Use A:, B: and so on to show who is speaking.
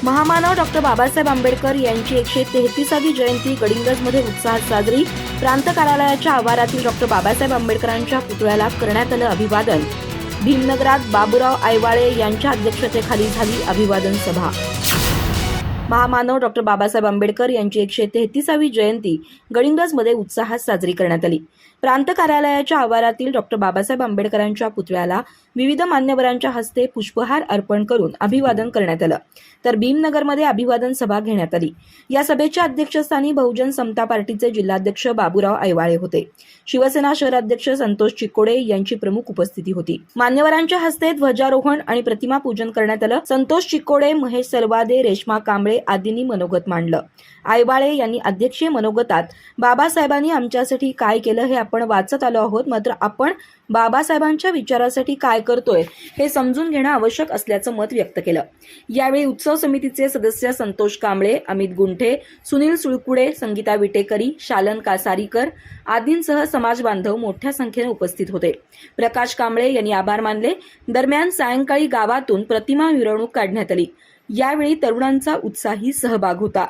A: महामानव डॉक्टर बाबासाहेब आंबेडकर यांची 133वी जयंती गडिंग्लजमध्ये उत्साहात साजरी। प्रांत कार्यालयाच्या आवारातील डॉक्टर बाबासाहेब आंबेडकरांच्या पुतळ्याला करण्यात आलं अभिवादन। भीमनगरात बाबूराव आयवाळे यांच्या अध्यक्षतेखाली झाली अभिवादन सभा। महामानव डॉक्टर बाबासाहेब आंबेडकर यांची 133वी जयंती गडिंग्लजमध्ये उत्साहात साजरी करण्यात आली। प्रांत कार्यालयाच्या आवारातील डॉक्टर बाबासाहेब आंबेडकरांच्या पुतळ्याला विविध मान्यवरांच्या हस्ते पुष्पहार अर्पण करून अभिवादन करण्यात आलं, तर भीमनगरमध्ये अभिवादन सभा घेण्यात आली। या सभेच्या अध्यक्षस्थानी बहुजन समता पार्टीचे जिल्हाध्यक्ष बाबूराव आयवाळे होते। शिवसेना शहराध्यक्ष संतोष चिकोडे यांची प्रमुख उपस्थिती होती। मान्यवरांच्या हस्ते ध्वजारोहण आणि प्रतिमा पूजन करण्यात आलं। संतोष चिकोडे, महेश सरवादे, रेश्मा कांबळे आदींनी मनोगत मांडलं। आयवाळे यांनी अध्यक्षीय मनोगतात बाबासाहेबांनी आमच्यासाठी काय केलं हे आपण वाचत आलो आहोत, मात्र आपण बाबासाहेबांच्या विचारासाठी काय करतोय हे समजून घेणं आवश्यक असल्याचं मत व्यक्त केलं। यावेळी उत्सव समितीचे सदस्य संतोष कांबळे, अमित गुंठे, सुनील सुळकुडे, संगीता विटेकरी, शालन कासारीकर आदींसह समाज बांधव मोठ्या संख्येने उपस्थित होते। प्रकाश कांबळे यांनी आभार मानले। दरम्यान सायंकाळी गावातून प्रतिमा मिरवणूक काढण्यात आली। यावेळी तरुणांचा उत्साही सहभाग होता।